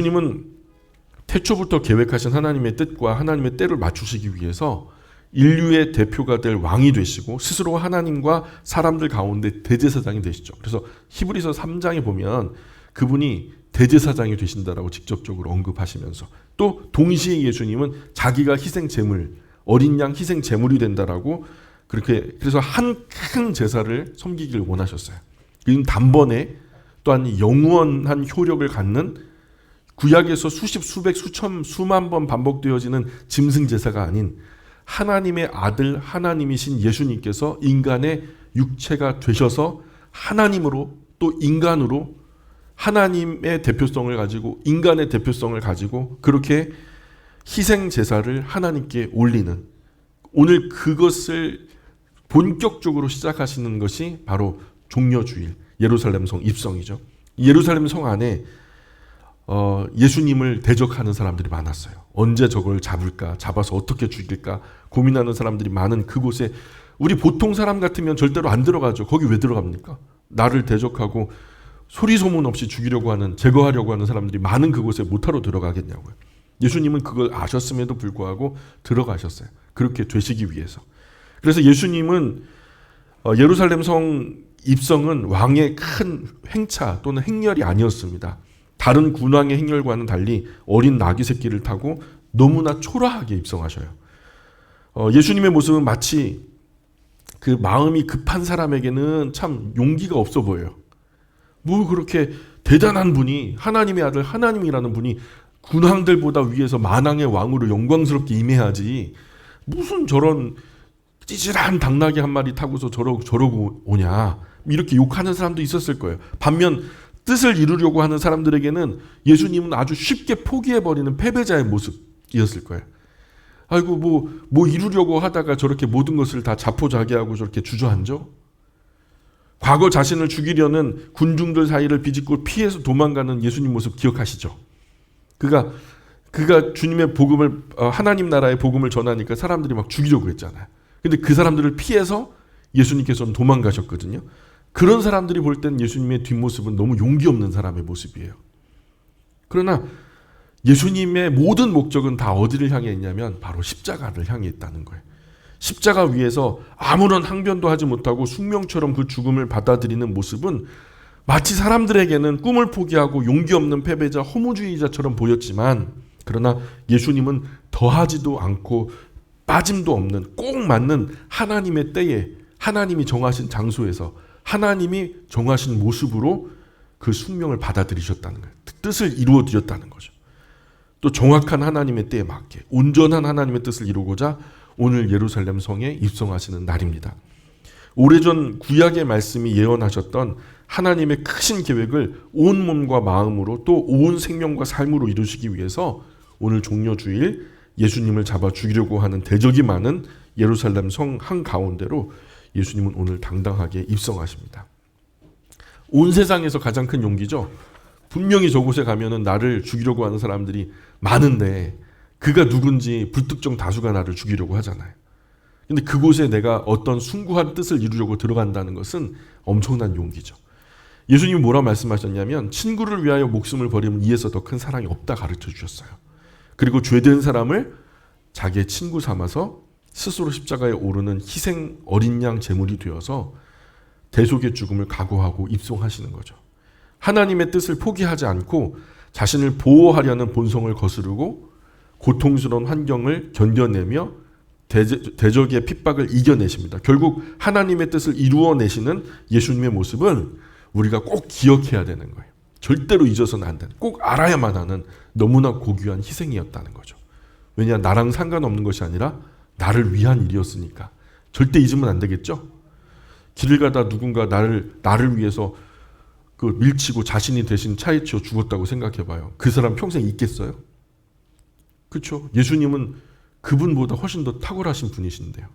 주님은 태초부터 계획하신 하나님의 뜻과 하나님의 때를 맞추시기 위해서 인류의 대표가 될 왕이 되시고 스스로 하나님과 사람들 가운데 대제사장이 되시죠. 그래서 히브리서 3장에 보면 그분이 대제사장이 되신다라고 직접적으로 언급하시면서 또 동시에 예수님은 자기가 희생 제물, 어린 양 희생 제물이 된다라고 그렇게 그래서 한 큰 제사를 섬기기를 원하셨어요. 이는 단번에 또한 영원한 효력을 갖는 구약에서 수십, 수백, 수천, 수만 번 반복되어지는 짐승 제사가 아닌 하나님의 아들 하나님이신 예수님께서 인간의 육체가 되셔서 하나님으로 또 인간으로 하나님의 대표성을 가지고 인간의 대표성을 가지고 그렇게 희생 제사를 하나님께 올리는 오늘 그것을 본격적으로 시작하시는 것이 바로 종려주일 예루살렘 성 입성이죠. 예루살렘 성 안에 예수님을 대적하는 사람들이 많았어요. 언제 저걸 잡을까, 잡아서 어떻게 죽일까 고민하는 사람들이 많은 그곳에 우리 보통 사람 같으면 절대로 안 들어가죠. 거기 왜 들어갑니까? 나를 대적하고 소리 소문 없이 죽이려고 하는, 제거하려고 하는 사람들이 많은 그곳에 못하러 들어가겠냐고요. 예수님은 그걸 아셨음에도 불구하고 들어가셨어요. 그렇게 되시기 위해서. 그래서 예수님은 예루살렘 성 입성은 왕의 큰 행차 또는 행렬이 아니었습니다. 다른 군왕의 행렬과는 달리 어린 나귀 새끼를 타고 너무나 초라하게 입성하셔요. 예수님의 모습은 마치 그 마음이 급한 사람에게는 참 용기가 없어 보여요. 뭐 그렇게 대단한 분이 하나님의 아들 하나님이라는 분이 군왕들보다 위에서 만왕의 왕으로 영광스럽게 임해야지 무슨 저런 찌질한 당나귀 한 마리 타고서 저러고 오냐 이렇게 욕하는 사람도 있었을 거예요. 반면 뜻을 이루려고 하는 사람들에게는 예수님은 아주 쉽게 포기해버리는 패배자의 모습이었을 거예요. 아이고 뭐 이루려고 하다가 저렇게 모든 것을 다 자포자기하고 저렇게 주저앉아? 과거 자신을 죽이려는 군중들 사이를 비집고 피해서 도망가는 예수님 모습 기억하시죠? 그가 주님의 복음을 하나님 나라의 복음을 전하니까 사람들이 막 죽이려고 했잖아요. 근데 그 사람들을 피해서 예수님께서는 도망가셨거든요. 그런 사람들이 볼 땐 예수님의 뒷모습은 너무 용기 없는 사람의 모습이에요. 그러나 예수님의 모든 목적은 다 어디를 향해 있냐면 바로 십자가를 향해 있다는 거예요. 십자가 위에서 아무런 항변도 하지 못하고 숙명처럼 그 죽음을 받아들이는 모습은 마치 사람들에게는 꿈을 포기하고 용기 없는 패배자, 허무주의자처럼 보였지만 그러나 예수님은 더하지도 않고 빠짐도 없는 꼭 맞는 하나님의 때에 하나님이 정하신 장소에서 하나님이 정하신 모습으로 그 숙명을 받아들이셨다는 거예요. 뜻을 이루어 드렸다는 거죠. 또 정확한 하나님의 때에 맞게 온전한 하나님의 뜻을 이루고자 오늘 예루살렘 성에 입성하시는 날입니다. 오래전 구약의 말씀이 예언하셨던 하나님의 크신 계획을 온 몸과 마음으로 또 온 생명과 삶으로 이루시기 위해서 오늘 종려주일 예수님을 잡아 죽이려고 하는 대적이 많은 예루살렘 성 한가운데로 예수님은 오늘 당당하게 입성하십니다. 온 세상에서 가장 큰 용기죠. 분명히 저곳에 가면은 나를 죽이려고 하는 사람들이 많은데 그가 누군지 불특정 다수가 나를 죽이려고 하잖아요. 근데 그곳에 내가 어떤 숭고한 뜻을 이루려고 들어간다는 것은 엄청난 용기죠. 예수님이 뭐라 말씀하셨냐면 친구를 위하여 목숨을 버리면 이에서 더 큰 사랑이 없다 가르쳐 주셨어요. 그리고 죄된 사람을 자기의 친구 삼아서 스스로 십자가에 오르는 희생 어린 양 제물이 되어서 대속의 죽음을 각오하고 입송하시는 거죠. 하나님의 뜻을 포기하지 않고 자신을 보호하려는 본성을 거스르고 고통스러운 환경을 견뎌내며 대적의 핍박을 이겨내십니다. 결국 하나님의 뜻을 이루어내시는 예수님의 모습은 우리가 꼭 기억해야 되는 거예요. 절대로 잊어서는 안 되는, 꼭 알아야만 하는 너무나 고귀한 희생이었다는 거죠. 왜냐, 나랑 상관없는 것이 아니라 나를 위한 일이었으니까 절대 잊으면 안 되겠죠. 길을 가다 누군가 나를 위해서 그 밀치고 자신이 대신 차에 치여 죽었다고 생각해봐요. 그 사람 평생 있겠어요? 그렇죠. 예수님은 그분보다 훨씬 더 탁월하신 분이신데요.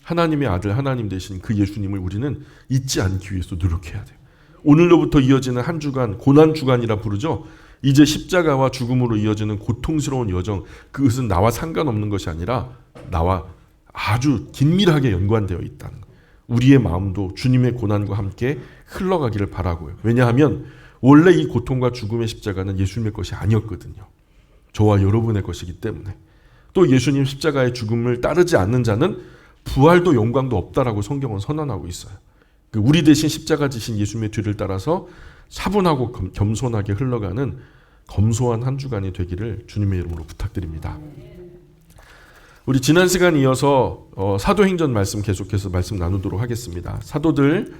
하나님의 아들 하나님 되신 그 예수님을 우리는 잊지 않기 위해서 노력해야 돼요. 오늘로부터 이어지는 한 주간, 고난 주간이라 부르죠. 이제 십자가와 죽음으로 이어지는 고통스러운 여정, 그것은 나와 상관없는 것이 아니라 나와 아주 긴밀하게 연관되어 있다는 것. 우리의 마음도 주님의 고난과 함께 흘러가기를 바라고요. 왜냐하면 원래 이 고통과 죽음의 십자가는 예수님의 것이 아니었거든요. 저와 여러분의 것이기 때문에. 또 예수님 십자가의 죽음을 따르지 않는 자는 부활도 영광도 없다라고 성경은 선언하고 있어요. 우리 대신 십자가 지신 예수님의 뒤를 따라서 차분하고 겸손하게 흘러가는 검소한 한 주간이 되기를 주님의 이름으로 부탁드립니다. 우리 지난 시간 이어서 사도행전 말씀 계속해서 말씀 나누도록 하겠습니다. 사도들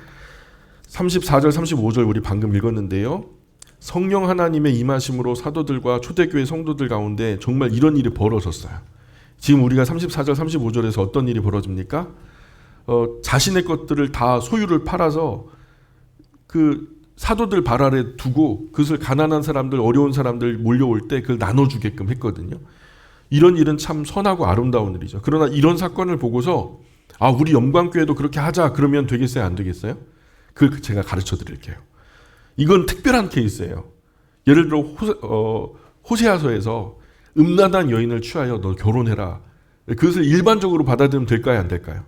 34절 35절 우리 방금 읽었는데요. 성령 하나님의 임하심으로 사도들과 초대교회 성도들 가운데 정말 이런 일이 벌어졌어요. 지금 우리가 34절 35절에서 어떤 일이 벌어집니까? 자신의 것들을 다 소유를 팔아서 그 사도들 발 아래 두고 그것을 가난한 사람들 어려운 사람들 몰려올 때 그걸 나눠주게끔 했거든요. 이런 일은 참 선하고 아름다운 일이죠. 그러나 이런 사건을 보고서 우리 영광교회도 그렇게 하자 그러면 되겠어요? 안 되겠어요? 그걸 제가 가르쳐 드릴게요. 이건 특별한 케이스예요. 예를 들어 호세아서에서 음란한 여인을 취하여 너 결혼해라. 그것을 일반적으로 받아들이면 될까요? 안 될까요?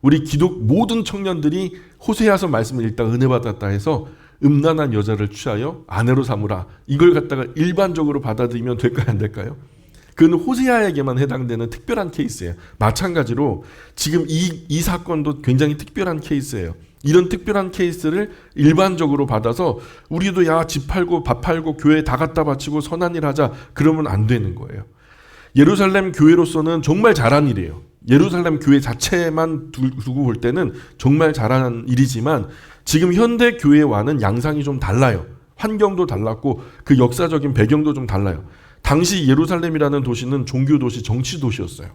우리 모든 청년들이 호세아서 말씀을 읽다가 은혜 받았다 해서 음란한 여자를 취하여 아내로 삼으라. 이걸 갖다가 일반적으로 받아들이면 될까요? 안 될까요? 그건 호세아에게만 해당되는 특별한 케이스예요. 마찬가지로 지금 이 사건도 굉장히 특별한 케이스예요. 이런 특별한 케이스를 일반적으로 받아서 우리도 집 팔고 밥 팔고 교회 다 갖다 바치고 선한 일 하자 그러면 안 되는 거예요. 예루살렘 교회로서는 정말 잘한 일이에요. 예루살렘 교회 자체만 두고 볼 때는 정말 잘한 일이지만 지금 현대 교회와는 양상이 좀 달라요. 환경도 달랐고 그 역사적인 배경도 좀 달라요. 당시 예루살렘이라는 도시는 종교도시, 정치도시였어요.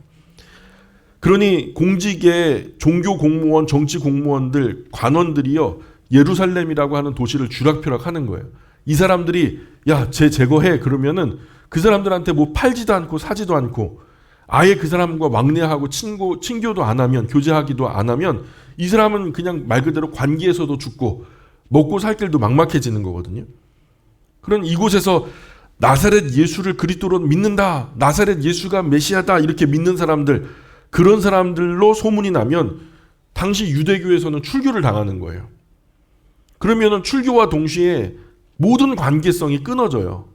그러니 공직의 종교 공무원, 정치 공무원들, 관원들이요 예루살렘이라고 하는 도시를 쥐락펴락 하는 거예요. 이 사람들이 쟤 제거해 그러면은 그 사람들한테 뭐 팔지도 않고 사지도 않고 아예 그 사람과 왕래하고 친교도 안 하면 교제하기도 안 하면 이 사람은 그냥 말 그대로 관계에서도 죽고 먹고 살 길도 막막해지는 거거든요. 그런 이곳에서 나사렛 예수를 그리스도로 믿는다. 나사렛 예수가 메시아다. 이렇게 믿는 사람들 그런 사람들로 소문이 나면 당시 유대교에서는 출교를 당하는 거예요. 그러면은 출교와 동시에 모든 관계성이 끊어져요.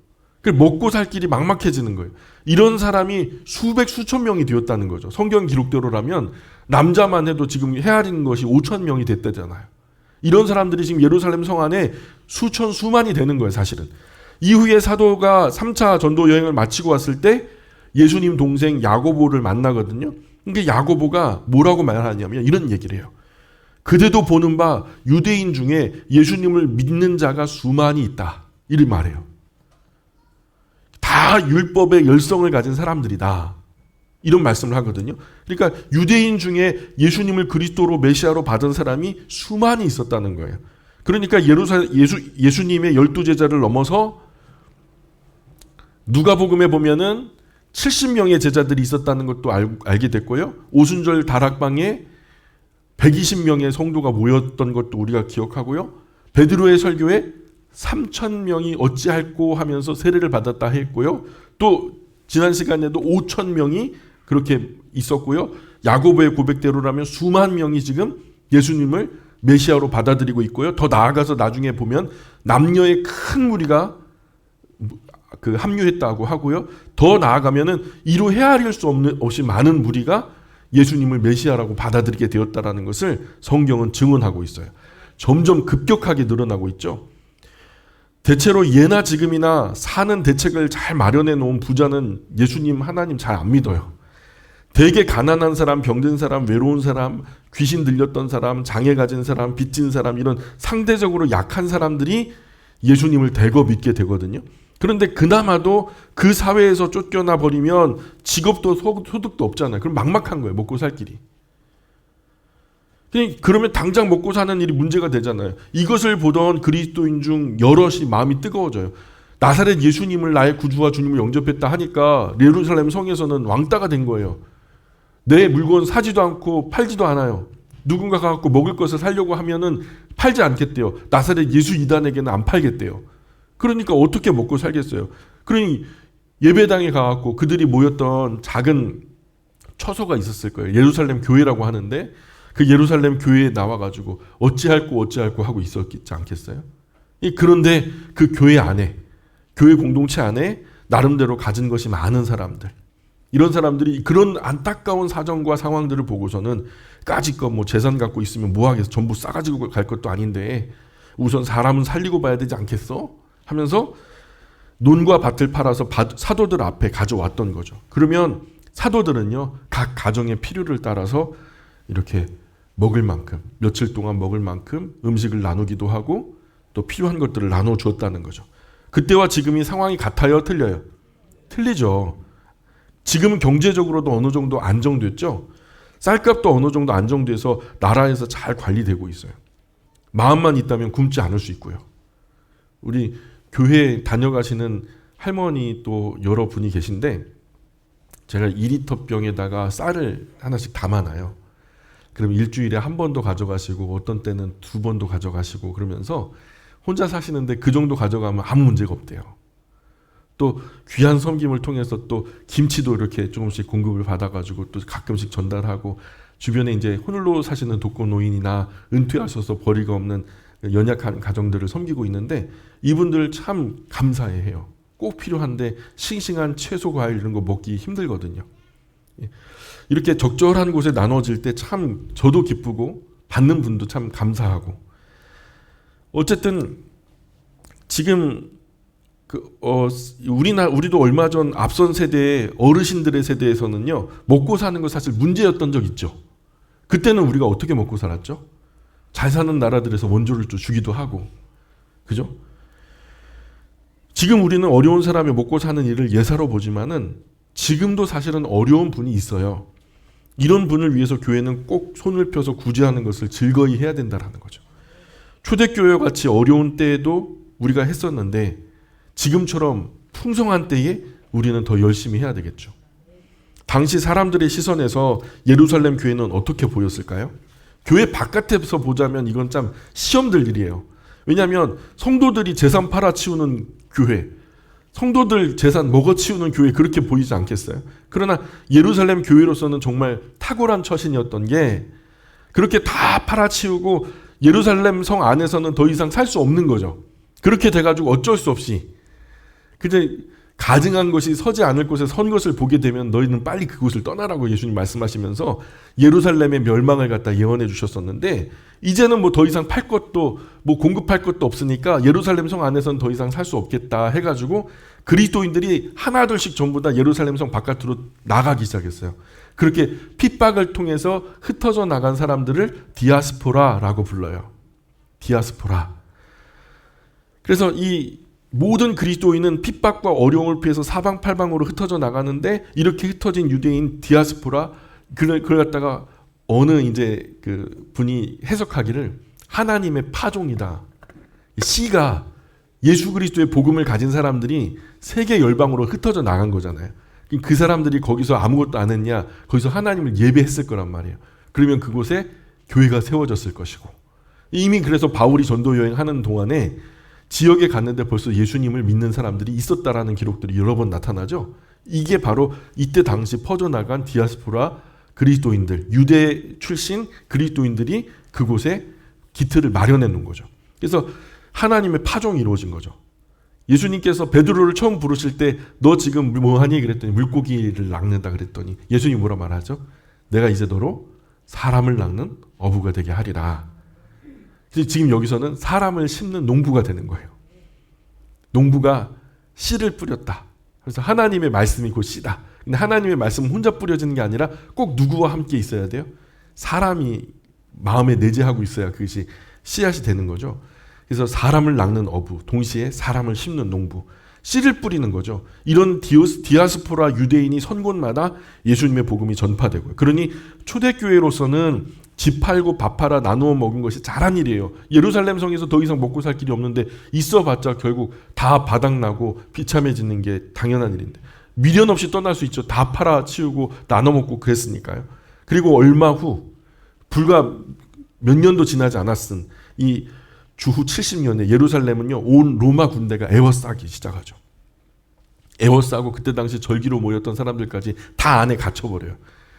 먹고 살 길이 막막해지는 거예요. 이런 사람이 수천 명이 되었다는 거죠. 성경 기록대로라면 남자만 해도 지금 헤아리는 것이 5천 명이 됐다잖아요. 이런 사람들이 지금 예루살렘 성 안에 수만이 되는 거예요, 사실은. 이후에 사도가 3차 전도 여행을 마치고 왔을 때 예수님 동생 야고보를 만나거든요. 그러니까 야고보가 뭐라고 말하냐면 이런 얘기를 해요. 그대도 보는 바 유대인 중에 예수님을 믿는 자가 수만이 있다. 이를 말해요. 다 율법의 열성을 가진 사람들이다. 이런 말씀을 하거든요. 그러니까 유대인 중에 예수님을 그리스도로 메시아로 받은 사람이 수만이 있었다는 거예요. 그러니까 예수님의 12제자를 넘어서 누가복음에 보면은 70명의 제자들이 있었다는 것도 알게 됐고요. 오순절 다락방에 120명의 성도가 모였던 것도 우리가 기억하고요. 베드로의 설교에 3,000명이 어찌할꼬 하면서 세례를 받았다 했고요. 또 지난 시간에도 5,000명이 그렇게 있었고요. 야고보의 고백대로라면 수만 명이 지금 예수님을 메시아로 받아들이고 있고요. 더 나아가서 나중에 보면 남녀의 큰 무리가 합류했다고 하고요. 더 나아가면은 이로 헤아릴 수 없이 많은 무리가 예수님을 메시아라고 받아들이게 되었다라는 것을 성경은 증언하고 있어요. 점점 급격하게 늘어나고 있죠. 대체로 예나 지금이나 사는 대책을 잘 마련해 놓은 부자는 예수님 하나님 잘 안 믿어요. 되게 가난한 사람, 병든 사람, 외로운 사람, 귀신 들렸던 사람, 장애 가진 사람, 빚진 사람 이런 상대적으로 약한 사람들이 예수님을 대거 믿게 되거든요. 그런데 그나마도 그 사회에서 쫓겨나 버리면 직업도 소득도 없잖아요. 그럼 막막한 거예요. 먹고 살 길이. 그러면 당장 먹고 사는 일이 문제가 되잖아요. 이것을 보던 그리스도인 중 여럿이 마음이 뜨거워져요. 나사렛 예수님을 나의 구주와 주님을 영접했다 하니까 예루살렘 성에서는 왕따가 된 거예요. 내 물건 사지도 않고 팔지도 않아요. 누군가가 갖고 먹을 것을 사려고 하면은 팔지 않겠대요. 나사렛 예수 이단에게는 안 팔겠대요. 그러니까 어떻게 먹고 살겠어요. 그러니 예배당에 가갖고 그들이 모였던 작은 처소가 있었을 거예요. 예루살렘 교회라고 하는데 그 예루살렘 교회에 나와가지고 어찌할꼬 하고 있었지 않겠어요? 그런데 그 교회 안에, 교회 공동체 안에 나름대로 가진 것이 많은 사람들, 이런 사람들이 그런 안타까운 사정과 상황들을 보고서는 까짓것 뭐 재산 갖고 있으면 뭐 하겠어, 전부 싸가지고 갈 것도 아닌데 우선 사람은 살리고 봐야 되지 않겠어? 하면서 논과 밭을 팔아서 사도들 앞에 가져왔던 거죠. 그러면 사도들은요, 각 가정의 필요를 따라서 이렇게 먹을 만큼, 며칠 동안 먹을 만큼 음식을 나누기도 하고 또 필요한 것들을 나눠 주었다는 거죠. 그때와 지금이 상황이 같아요? 틀려요? 틀리죠. 지금은 경제적으로도 어느 정도 안정됐죠. 쌀값도 어느 정도 안정돼서 나라에서 잘 관리되고 있어요. 마음만 있다면 굶지 않을 수 있고요. 우리 교회 다녀가시는 할머니 또 여러 분이 계신데 제가 2리터 병에다가 쌀을 하나씩 담아놔요. 그럼 일주일에 한 번도 가져가시고 어떤 때는 2번도 가져가시고 그러면서 혼자 사시는데 그 정도 가져가면 아무 문제가 없대요. 또 귀한 섬김을 통해서 또 김치도 이렇게 조금씩 공급을 받아가지고 또 가끔씩 전달하고 주변에 이제 홀로 사시는 독거노인이나 은퇴하셔서 벌이가 없는 연약한 가정들을 섬기고 있는데 이분들 참 감사해해요. 꼭 필요한데 싱싱한 채소 과일 이런 거 먹기 힘들거든요. 이렇게 적절한 곳에 나눠질 때 참 저도 기쁘고 받는 분도 참 감사하고 어쨌든 지금 우리도 얼마 전 앞선 세대의 어르신들의 세대에서는요 먹고 사는 거 사실 문제였던 적 있죠. 그때는 우리가 어떻게 먹고 살았죠? 잘 사는 나라들에서 원조를 좀 주기도 하고, 그죠? 지금 우리는 어려운 사람이 먹고 사는 일을 예사로 보지만은 지금도 사실은 어려운 분이 있어요. 이런 분을 위해서 교회는 꼭 손을 펴서 구제하는 것을 즐거이 해야 된다는 거죠. 초대교회와 같이 어려운 때에도 우리가 했었는데 지금처럼 풍성한 때에 우리는 더 열심히 해야 되겠죠. 당시 사람들의 시선에서 예루살렘 교회는 어떻게 보였을까요? 교회 바깥에서 보자면 이건 참 시험될 일이에요. 왜냐하면 성도들이 재산 팔아치우는 교회, 성도들 재산 먹어치우는 교회 그렇게 보이지 않겠어요? 그러나 예루살렘 교회로서는 정말 탁월한 처신이었던 게 그렇게 다 팔아치우고 예루살렘 성 안에서는 더 이상 살 수 없는 거죠. 그렇게 돼가지고 어쩔 수 없이 그제 가증한 것이 서지 않을 곳에 선 것을 보게 되면 너희는 빨리 그곳을 떠나라고 예수님 말씀하시면서 예루살렘의 멸망을 갖다 예언해 주셨었는데 이제는 뭐 더 이상 팔 것도 뭐 공급할 것도 없으니까 예루살렘 성 안에서는 더 이상 살 수 없겠다 해가지고 그리스도인들이 하나둘씩 전부 다 예루살렘 성 바깥으로 나가기 시작했어요. 그렇게 핍박을 통해서 흩어져 나간 사람들을 디아스포라라고 불러요. 디아스포라. 그래서 이 모든 그리스도인은 핍박과 어려움을 피해서 사방팔방으로 흩어져 나가는데 이렇게 흩어진 유대인 디아스포라 그걸 갖다가 어느 이제 그 분이 해석하기를 하나님의 파종이다. 씨가 예수 그리스도의 복음을 가진 사람들이 세계 열방으로 흩어져 나간 거잖아요. 그 사람들이 거기서 아무것도 안 했냐? 거기서 하나님을 예배했을 거란 말이에요. 그러면 그곳에 교회가 세워졌을 것이고 이미 그래서 바울이 전도 여행하는 동안에 지역에 갔는데 벌써 예수님을 믿는 사람들이 있었다라는 기록들이 여러 번 나타나죠. 이게 바로 이때 당시 퍼져나간 디아스포라 그리스도인들, 유대 출신 그리스도인들이 그곳에 기틀을 마련해 놓은 거죠. 그래서 하나님의 파종이 이루어진 거죠. 예수님께서 베드로를 처음 부르실 때 너 지금 뭐하니? 그랬더니 물고기를 낚는다 그랬더니 예수님이 뭐라 말하죠? 내가 이제 너로 사람을 낚는 어부가 되게 하리라. 지금 여기서는 사람을 심는 농부가 되는 거예요. 농부가 씨를 뿌렸다. 그래서 하나님의 말씀이 곧 씨다. 근데 하나님의 말씀은 혼자 뿌려지는 게 아니라 꼭 누구와 함께 있어야 돼요? 사람이 마음에 내재하고 있어야 그것이 씨앗이 되는 거죠. 그래서 사람을 낚는 어부, 동시에 사람을 심는 농부, 씨를 뿌리는 거죠. 이런 디아스포라 유대인이 선 곳마다 예수님의 복음이 전파되고요. 그러니 초대교회로서는 집 팔고 밥 팔아 나누어 먹은 것이 잘한 일이에요. 예루살렘 성에서 더 이상 먹고 살 길이 없는데 있어봤자 결국 다 바닥나고 비참해지는 게 당연한 일인데 미련 없이 떠날 수 있죠. 다 팔아치우고 나눠 먹고 그랬으니까요. 그리고 얼마 후 불과 몇 년도 지나지 않았은 이 주후 70년에 예루살렘은요 온 로마 군대가 에워싸기 시작하죠. 에워싸고 그때 당시 절기로 모였던 사람들까지 다 안에 갇혀버려요.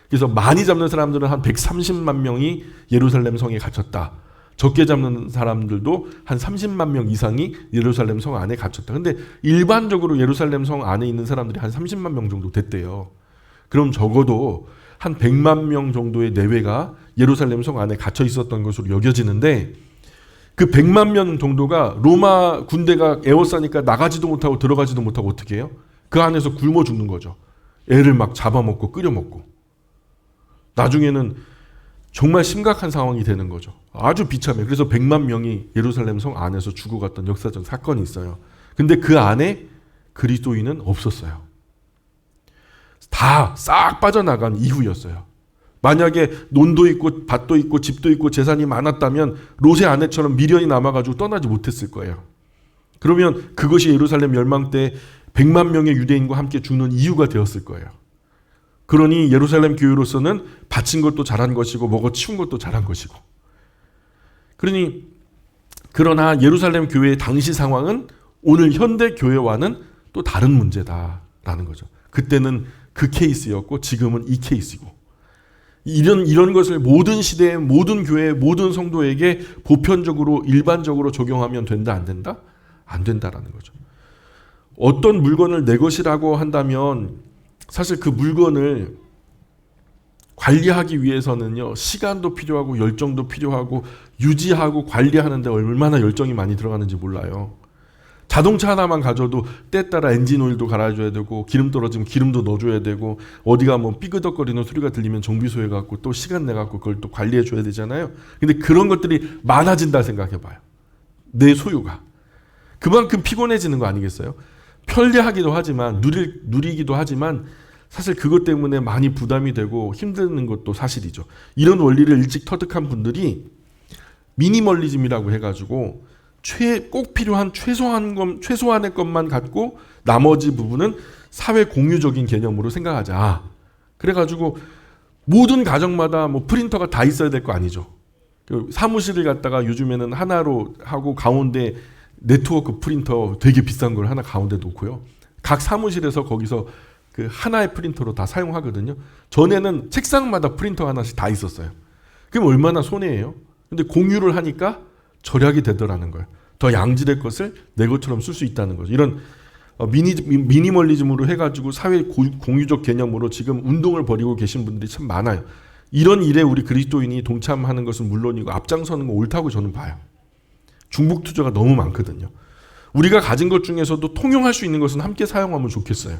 그래서 많이 잡는 사람들은 한 130만 명이 예루살렘 성에 갇혔다. 적게 잡는 사람들도 한 30만 명 이상이 예루살렘 성 안에 갇혔다. 근데 일반적으로 예루살렘 성 안에 있는 사람들이 한 30만 명 정도 됐대요. 그럼 적어도 한 100만 명 정도의 내외가 예루살렘 성 안에 갇혀 있었던 것으로 여겨지는데, 그 100만 명 정도가 로마 군대가 에워싸니까 나가지도 못하고 들어가지도 못하고 어떻게 해요? 그 안에서 굶어 죽는 거죠. 애를 막 잡아먹고 끓여 먹고. 나중에는 정말 심각한 상황이 되는 거죠. 아주 비참해요. 그래서 100만 명이 예루살렘 성 안에서 죽어갔던 역사적 사건이 있어요. 근데 그 안에 그리스도인은 없었어요. 다 싹 빠져나간 이후였어요. 만약에 논도 있고 밭도 있고 집도 있고 재산이 많았다면 롯의 아내처럼 미련이 남아가지고 떠나지 못했을 거예요. 그러면 그것이 예루살렘 멸망 때 100만 명의 유대인과 함께 죽는 이유가 되었을 거예요. 그러니 예루살렘 교회로서는 바친 것도 잘한 것이고 먹어 치운 것도 잘한 것이고. 그러나 예루살렘 교회의 당시 상황은 오늘 현대 교회와는 또 다른 문제다라는 거죠. 그때는 그 케이스였고 지금은 이 케이스고. 이런 것을 모든 시대의 모든 교회 모든 성도에게 보편적으로 일반적으로 적용하면 된다 안 된다? 안 된다라는 거죠. 어떤 물건을 내 것이라고 한다면 사실 그 물건을 관리하기 위해서는요, 시간도 필요하고 열정도 필요하고 유지하고 관리하는데 얼마나 열정이 많이 들어가는지 몰라요. 자동차 하나만 가져도 때에 따라 엔진 오일도 갈아줘야 되고 기름 떨어지면 기름도 넣어줘야 되고 어디가 뭐 삐그덕거리는 소리가 들리면 정비소에 갖고 또 시간 내갖고 그걸 또 관리해줘야 되잖아요. 근데 그런 것들이 많아진다 생각해봐요. 내 소유가. 그만큼 피곤해지는 거 아니겠어요? 편리하기도 하지만 누리기도 하지만 사실 그것 때문에 많이 부담이 되고 힘드는 것도 사실이죠. 이런 원리를 일찍 터득한 분들이 미니멀리즘이라고 해가지고 꼭 필요한 최소한의 것만 갖고 나머지 부분은 사회 공유적인 개념으로 생각하자. 그래가지고 모든 가정마다 뭐 프린터가 다 있어야 될 거 아니죠. 사무실을 갖다가 요즘에는 하나로 하고 가운데 네트워크 프린터 되게 비싼 걸 하나 가운데 놓고요. 각 사무실에서 거기서 그 하나의 프린터로 다 사용하거든요. 전에는 책상마다 프린터 하나씩 다 있었어요. 그럼 얼마나 손해예요? 근데 공유를 하니까 절약이 되더라는 거예요. 더 양질의 것을 내 것처럼 쓸 수 있다는 거죠. 이런 미니멀리즘으로 해가지고 사회 공유적 개념으로 지금 운동을 벌이고 계신 분들이 참 많아요. 이런 일에 우리 그리스도인이 동참하는 것은 물론이고 앞장서는 거 옳다고 저는 봐요. 중복 투자가 너무 많거든요. 우리가 가진 것 중에서도 통용할 수 있는 것은 함께 사용하면 좋겠어요.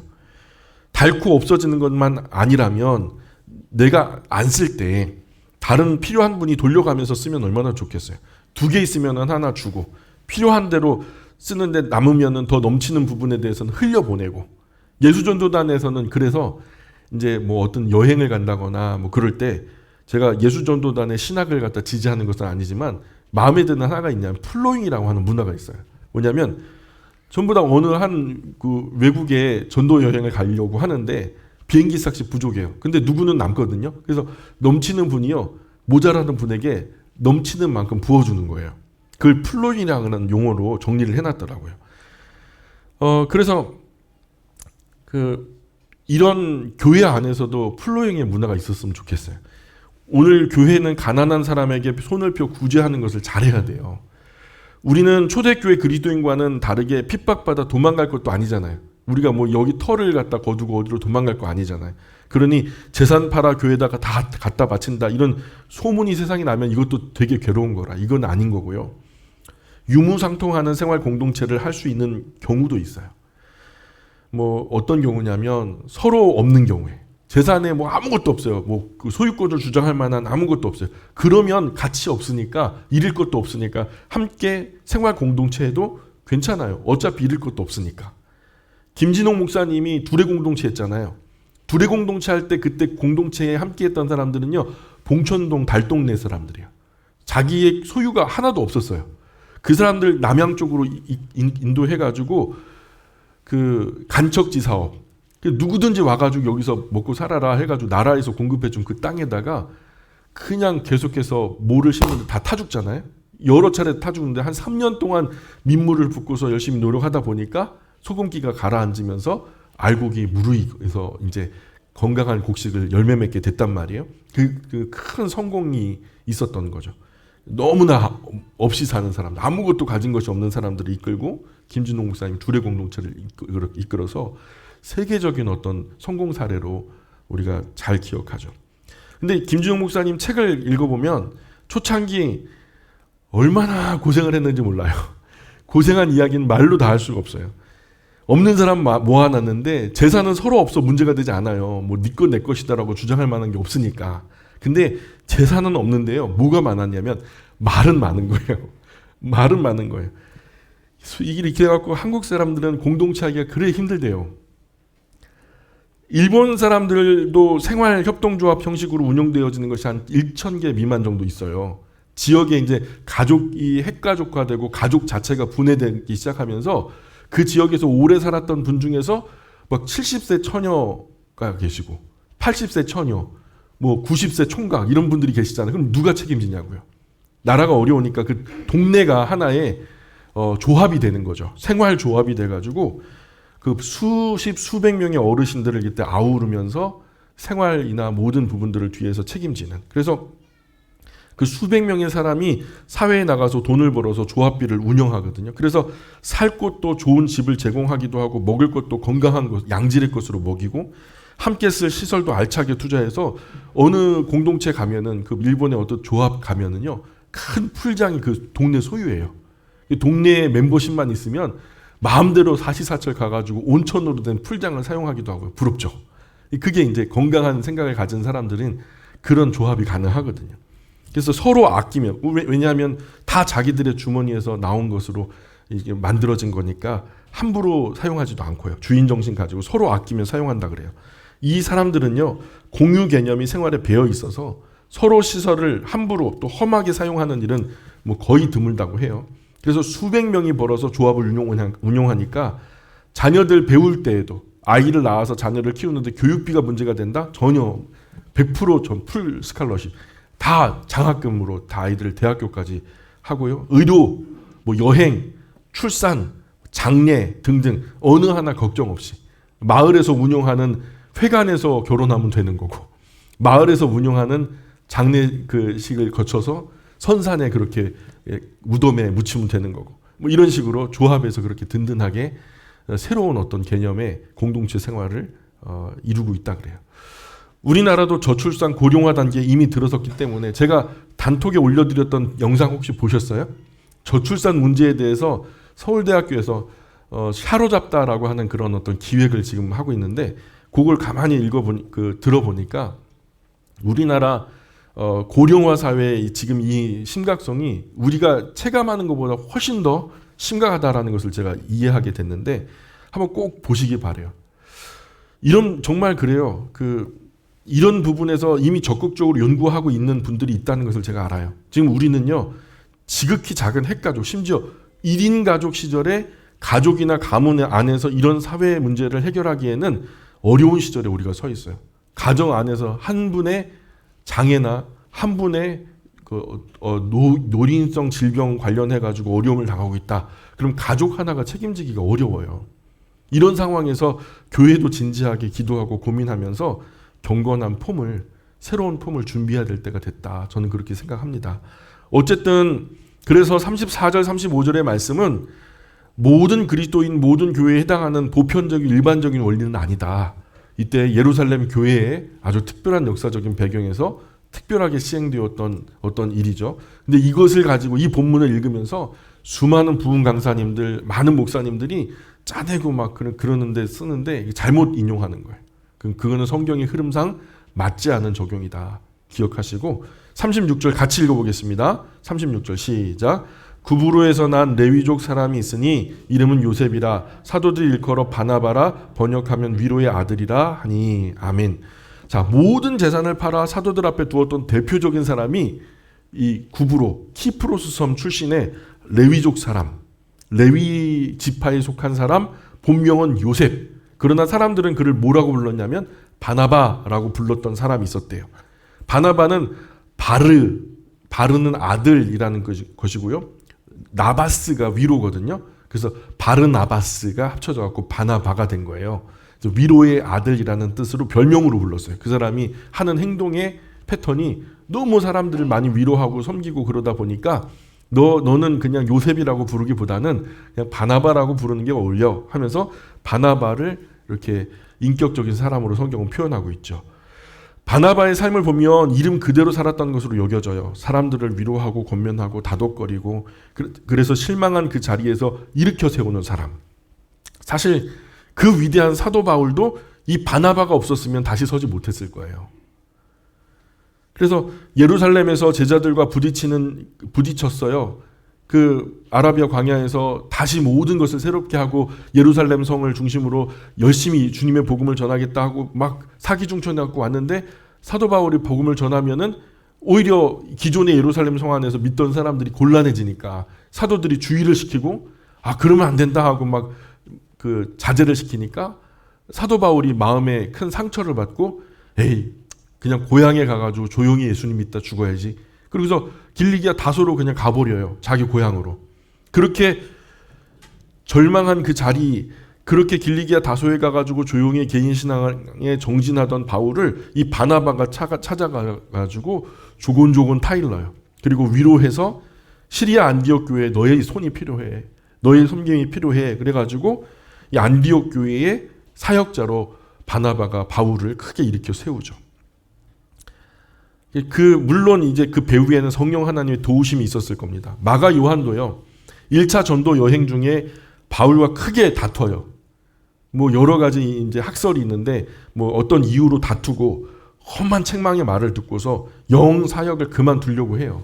닳고 없어지는 것만 아니라면 내가 안 쓸 때 다른 필요한 분이 돌려가면서 쓰면 얼마나 좋겠어요. 2개 있으면 하나 주고 필요한 대로 쓰는데 남으면 더 넘치는 부분에 대해서는 흘려보내고, 예수전도단에서는 그래서 이제 뭐 어떤 여행을 간다거나 뭐 그럴 때 제가 예수전도단의 신학을 갖다 지지하는 것은 아니지만 마음에 드는 하나가 있냐면 플로잉이라고 하는 문화가 있어요. 뭐냐면 전부 다 어느 한 그 외국에 전도 여행을 가려고 하는데 비행기 값이 부족해요. 근데 누구는 남거든요. 그래서 넘치는 분이요, 모자라는 분에게 넘치는 만큼 부어주는 거예요. 그걸 플로잉이라는 용어로 정리를 해놨더라고요. 그래서 이런 교회 안에서도 플로잉의 문화가 있었으면 좋겠어요. 오늘 교회는 가난한 사람에게 손을 펴 구제하는 것을 잘해야 돼요. 우리는 초대교회 그리스도인과는 다르게 핍박받아 도망갈 것도 아니잖아요. 우리가 뭐 여기 털을 갖다 거두고 어디로 도망갈 거 아니잖아요. 그러니 재산 팔아 교회에다가 다 갖다 바친다 이런 소문이 세상에 나면 이것도 되게 괴로운 거라. 이건 아닌 거고요. 유무상통하는 생활 공동체를 할 수 있는 경우도 있어요. 뭐 어떤 경우냐면 서로 없는 경우에 재산에 뭐 아무것도 없어요. 뭐 그 소유권을 주장할 만한 아무것도 없어요. 그러면 가치 없으니까, 잃을 것도 없으니까 함께 생활 공동체에도 괜찮아요. 어차피 잃을 것도 없으니까. 김진홍 목사님이 둘의 공동체 했잖아요. 둘의 공동체 할 때 그때 공동체에 함께 했던 사람들은요, 봉천동 달동네 사람들이에요. 자기의 소유가 하나도 없었어요. 그 사람들 남양 쪽으로 인도해가지고 그 간척지 사업, 누구든지 와가지고 여기서 먹고 살아라 해가지고 나라에서 공급해준 그 땅에다가 그냥 계속해서 모를 심는데 다 타죽잖아요. 여러 차례 타죽는데 한 3년 동안 민물을 붓고서 열심히 노력하다 보니까 소금기가 가라앉으면서 알곡이 무르익어서 이제 건강한 곡식을 열매 맺게 됐단 말이에요. 그 큰 성공이 있었던 거죠. 너무나 없이 사는 사람들, 아무것도 가진 것이 없는 사람들을 이끌고 김진동 목사님 둘의 공동체를 이끌어서 세계적인 어떤 성공 사례로 우리가 잘 기억하죠. 근데 김진동 목사님 책을 읽어보면 초창기 얼마나 고생을 했는지 몰라요. 고생한 이야기는 말로 다 할 수가 없어요. 없는 사람 모아놨는데 재산은 서로 없어 문제가 되지 않아요. 뭐 네 것 내 것이다라고 주장할 만한 게 없으니까. 근데 재산은 없는데요. 뭐가 많았냐면 말은 많은 거예요. 말은 많은 거예요. 이렇게 해갖고 한국 사람들은 공동체 하기가 그래 힘들대요. 일본 사람들도 생활협동조합 형식으로 운영되어지는 것이 한 1,000개 미만 정도 있어요. 지역에 이제 가족이 핵가족화되고 가족 자체가 분해되기 시작하면서 그 지역에서 오래 살았던 분 중에서 막 70세 처녀가 계시고 80세 처녀, 뭐 90세 총각 이런 분들이 계시잖아요. 그럼 누가 책임지냐고요. 나라가 어려우니까 그 동네가 하나의 조합이 되는 거죠. 생활 조합이 돼가지고 그 수백 명의 어르신들을 이때 아우르면서 생활이나 모든 부분들을 뒤에서 책임지는. 그래서 그 수백 명의 사람이 사회에 나가서 돈을 벌어서 조합비를 운영하거든요. 그래서 살 곳도 좋은 집을 제공하기도 하고 먹을 것도 건강한 것, 양질의 것으로 먹이고 함께 쓸 시설도 알차게 투자해서 어느 공동체 가면은 그 일본의 어떤 조합 가면은요 큰 풀장이 그 동네 소유예요. 동네에 멤버십만 있으면 마음대로 사시사철 가가지고 온천으로 된 풀장을 사용하기도 하고요. 부럽죠. 그게 이제 건강한 생각을 가진 사람들은 그런 조합이 가능하거든요. 그래서 서로 아끼면, 왜냐하면 다 자기들의 주머니에서 나온 것으로 이게 만들어진 거니까 함부로 사용하지도 않고요. 주인 정신 가지고 서로 아끼면 사용한다 그래요. 이 사람들은요 공유 개념이 생활에 배어 있어서 서로 시설을 함부로 또 험하게 사용하는 일은 뭐 거의 드물다고 해요. 그래서 수백 명이 벌어서 조합을 운용하니까 자녀들 배울 때에도 아이를 낳아서 자녀를 키우는데 교육비가 문제가 된다? 전혀 100% 풀 스칼러십 다 장학금으로 다 아이들을 대학교까지 하고요. 의료, 뭐 여행, 출산, 장례 등등 어느 하나 걱정 없이 마을에서 운영하는 회관에서 결혼하면 되는 거고 마을에서 운영하는 장례식을 거쳐서 선산에 그렇게 무덤에 묻히면 되는 거고 뭐 이런 식으로 조합에서 그렇게 든든하게 새로운 어떤 개념의 공동체 생활을 이루고 있다 그래요. 우리나라도 저출산 고령화 단계에 이미 들어섰기 때문에 제가 단톡에 올려드렸던 영상 혹시 보셨어요? 저출산 문제에 대해서 서울대학교에서 사로잡다라고 하는 그런 어떤 기획을 지금 하고 있는데 그걸 가만히 들어보니까 우리나라 고령화 사회의 지금 이 심각성이 우리가 체감하는 것보다 훨씬 더 심각하다라는 것을 제가 이해하게 됐는데 한번 꼭 보시기 바래요. 정말 그래요. 이런 부분에서 이미 적극적으로 연구하고 있는 분들이 있다는 것을 제가 알아요. 지금 우리는요 지극히 작은 핵가족, 심지어 1인 가족 시절에 가족이나 가문 안에서 이런 사회 문제를 해결하기에는 어려운 시절에 우리가 서 있어요. 가정 안에서 한 분의 장애나 한 분의 노인성 질병 관련해 가지고 어려움을 당하고 있다. 그럼 가족 하나가 책임지기가 어려워요. 이런 상황에서 교회도 진지하게 기도하고 고민하면서 경건한 새로운 폼을 준비해야 될 때가 됐다. 저는 그렇게 생각합니다. 어쨌든 그래서 34절 35절의 말씀은 모든 그리스도인 모든 교회에 해당하는 보편적인 일반적인 원리는 아니다. 이때 예루살렘 교회의 아주 특별한 역사적인 배경에서 특별하게 시행되었던 어떤 일이죠. 근데 이것을 가지고 이 본문을 읽으면서 수많은 부흥 강사님들, 많은 목사님들이 짜내고 막 그러는데 쓰는데 잘못 인용하는 거예요. 그거는 성경의 흐름상 맞지 않은 적용이다. 기억하시고 36절 같이 읽어보겠습니다. 36절 시작. 구브로에서 난 레위족 사람이 있으니 이름은 요셉이라 사도들이 일컬어 바나바라 번역하면 위로의 아들이라 하니 아멘. 자, 모든 재산을 팔아 사도들 앞에 두었던 대표적인 사람이 이 구브로 키프로스 섬 출신의 레위족 사람, 레위 지파에 속한 사람, 본명은 요셉. 그러나 사람들은 그를 뭐라고 불렀냐면 바나바라고 불렀던 사람이 있었대요. 바나바는 바르는 아들이라는 것이고요. 나바스가 위로거든요. 그래서 바르나바스가 합쳐져 갖고 바나바가 된 거예요. 그래서 위로의 아들이라는 뜻으로 별명으로 불렀어요. 그 사람이 하는 행동의 패턴이 너무 사람들을 많이 위로하고 섬기고 그러다 보니까 너는 그냥 요셉이라고 부르기보다는 그냥 바나바라고 부르는 게 어울려 하면서 바나바를 이렇게 인격적인 사람으로 성경은 표현하고 있죠. 바나바의 삶을 보면 이름 그대로 살았다는 것으로 여겨져요. 사람들을 위로하고 권면하고 다독거리고 그래서 실망한 그 자리에서 일으켜 세우는 사람. 사실 그 위대한 사도 바울도 이 바나바가 없었으면 다시 서지 못했을 거예요. 그래서 예루살렘에서 제자들과 부딪혔어요. 그 아라비아 광야에서 다시 모든 것을 새롭게 하고 예루살렘 성을 중심으로 열심히 주님의 복음을 전하겠다 하고 막 사기중천해 갖고 왔는데 사도 바울이 복음을 전하면은 오히려 기존의 예루살렘 성 안에서 믿던 사람들이 곤란해지니까 사도들이 주의를 시키고 그러면 안 된다 하고 막 그 자제를 시키니까 사도 바울이 마음에 큰 상처를 받고 에이 그냥 고향에 가가지고 조용히 예수님 믿다 죽어야지. 그러고서 길리기아 다소로 그냥 가버려요. 자기 고향으로. 그렇게 절망한 그 자리, 그렇게 길리기아 다소에 가가지고 조용히 개인 신앙에 정진하던 바울을 이 바나바가 찾아가가지고 조곤조곤 타일러요. 그리고 위로해서 시리아 안디옥 교회에 너의 손이 필요해. 너의 섬김이 필요해. 그래가지고 이 안디옥 교회의 사역자로 바나바가 바울을 크게 일으켜 세우죠. 물론 이제 그 배후에는 성령 하나님의 도우심이 있었을 겁니다. 마가 요한도요. 1차 전도 여행 중에 바울과 크게 다퉈요. 뭐 여러 가지 이제 학설이 있는데 뭐 어떤 이유로 다투고 험한 책망의 말을 듣고서 영 사역을 그만두려고 해요.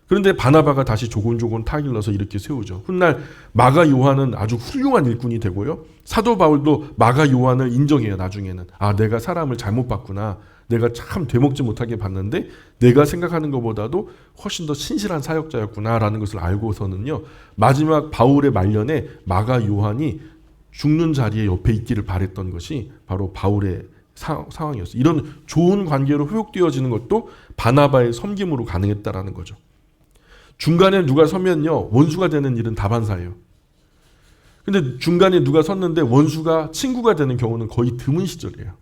그런데 바나바가 다시 조곤조곤 타일러서 이렇게 세우죠. 훗날 마가 요한은 아주 훌륭한 일꾼이 되고요. 사도 바울도 마가 요한을 인정해요. 나중에는 내가 사람을 잘못 봤구나. 내가 참 되먹지 못하게 봤는데 내가 생각하는 것보다도 훨씬 더 신실한 사역자였구나라는 것을 알고서는요. 마지막 바울의 말년에 마가 요한이 죽는 자리에 옆에 있기를 바랬던 것이 바로 바울의 상황이었어요. 이런 좋은 관계로 회복되어지는 것도 바나바의 섬김으로 가능했다라는 거죠. 중간에 누가 서면요. 원수가 되는 일은 다반사예요. 근데 중간에 누가 섰는데 원수가 친구가 되는 경우는 거의 드문 시절이에요.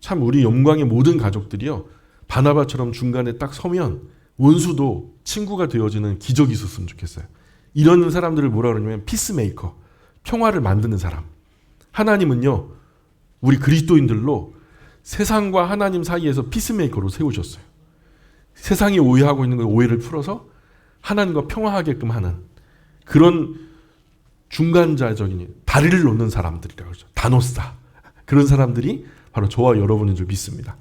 참 우리 영광의 모든 가족들이요. 바나바처럼 중간에 딱 서면 원수도 친구가 되어지는 기적이 있었으면 좋겠어요. 이런 사람들을 뭐라 그러냐면 피스메이커, 평화를 만드는 사람. 하나님은요. 우리 그리스도인들로 세상과 하나님 사이에서 피스메이커로 세우셨어요. 세상이 오해하고 있는 그 오해를 풀어서 하나님과 평화하게끔 하는 그런 중간자적인 다리를 놓는 사람들이라고 하죠. 다노스다. 그런 사람들이 바로 저와 여러분인 줄 믿습니다.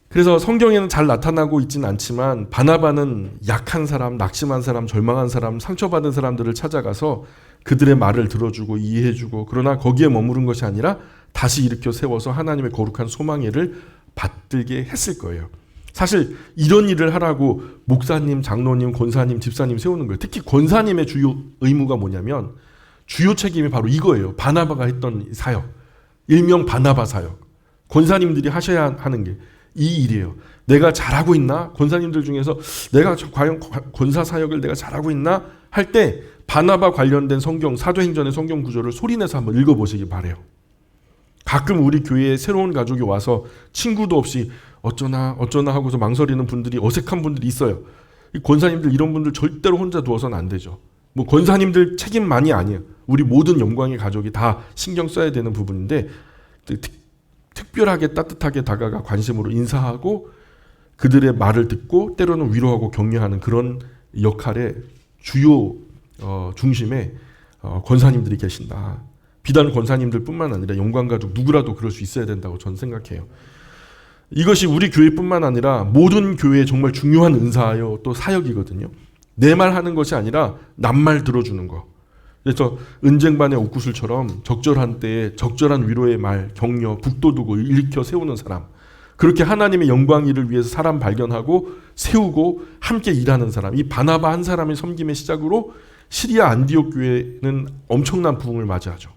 그래서 성경에는 잘 나타나고 있지는 않지만 바나바는 약한 사람, 낙심한 사람, 절망한 사람, 상처받은 사람들을 찾아가서 그들의 말을 들어주고 이해해주고 그러나 거기에 머무른 것이 아니라 다시 일으켜 세워서 하나님의 거룩한 소망의 일을 받들게 했을 거예요. 사실 이런 일을 하라고 목사님, 장로님, 권사님, 집사님 세우는 거예요. 특히 권사님의 주요 의무가 뭐냐면 주요 책임이 바로 이거예요. 바나바가 했던 사역. 일명 바나바 사역. 권사님들이 하셔야 하는 게 이 일이에요. 내가 잘하고 있나? 권사님들 중에서 내가 과연 권사 사역을 내가 잘하고 있나? 할 때 바나바 관련된 성경, 사도행전의 성경 구조를 소리내서 한번 읽어보시기 바래요. 가끔 우리 교회에 새로운 가족이 와서 친구도 없이 어쩌나 하고서 망설이는 분들이, 어색한 분들이 있어요. 이 권사님들 이런 분들 절대로 혼자 두어서는 안 되죠. 뭐 권사님들 책임만이 아니에요. 우리 모든 영광의 가족이 다 신경 써야 되는 부분인데 특별하게 따뜻하게 다가가 관심으로 인사하고 그들의 말을 듣고 때로는 위로하고 격려하는 그런 역할의 주요 중심에 권사님들이 계신다. 비단 권사님들뿐만 아니라 영광가족 누구라도 그럴 수 있어야 된다고 저는 생각해요. 이것이 우리 교회뿐만 아니라 모든 교회의 정말 중요한 은사요 또 사역이거든요. 내 말 하는 것이 아니라 남말 들어주는 거. 그래서 은쟁반의 옥구슬처럼 적절한 때에 적절한 위로의 말, 격려, 북돋우고 일으켜 세우는 사람. 그렇게 하나님의 영광 일을 위해서 사람 발견하고 세우고 함께 일하는 사람. 이 바나바 한 사람의 섬김의 시작으로 시리아 안디옥 교회는 엄청난 부흥을 맞이하죠.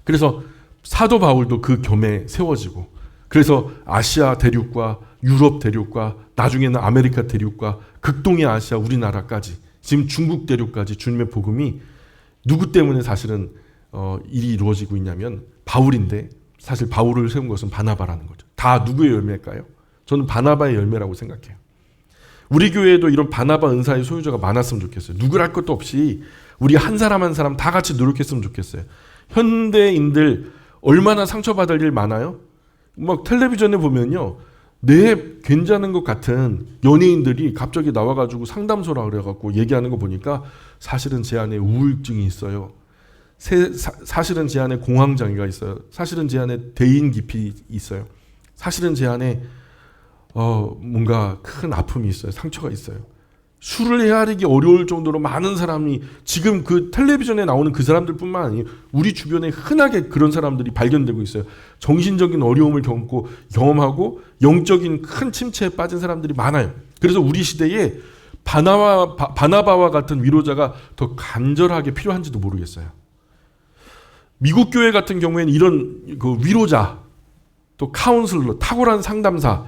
그래서 사도 바울도 그 겸에 세워지고 그래서 아시아 대륙과 유럽 대륙과 나중에는 아메리카 대륙과 극동의 아시아 우리나라까지 지금 중국 대륙까지 주님의 복음이 누구 때문에 사실은 일이 이루어지고 있냐면 바울인데 사실 바울을 세운 것은 바나바라는 거죠. 다 누구의 열매일까요? 저는 바나바의 열매라고 생각해요. 우리 교회에도 이런 바나바 은사의 소유자가 많았으면 좋겠어요. 누구랄 것도 없이 우리 한 사람 한 사람 다 같이 노력했으면 좋겠어요. 현대인들 얼마나 상처받을 일 많아요? 막 텔레비전에 보면요. 괜찮은 것 같은 연예인들이 갑자기 나와가지고 상담소라 그래갖고 얘기하는 거 보니까 사실은 제 안에 우울증이 있어요. 사실은 제 안에 공황장애가 있어요. 사실은 제 안에 대인기피 있어요. 사실은 제 안에 뭔가 큰 아픔이 있어요. 상처가 있어요. 술을 헤아리기 어려울 정도로 많은 사람이 지금 그 텔레비전에 나오는 그 사람들뿐만 아니에요. 우리 주변에 흔하게 그런 사람들이 발견되고 있어요. 정신적인 어려움을 경험하고 영적인 큰 침체에 빠진 사람들이 많아요. 그래서 우리 시대에 바나바와 같은 위로자가 더 간절하게 필요한지도 모르겠어요. 미국 교회 같은 경우에는 이런 그 위로자, 또 카운슬러, 탁월한 상담사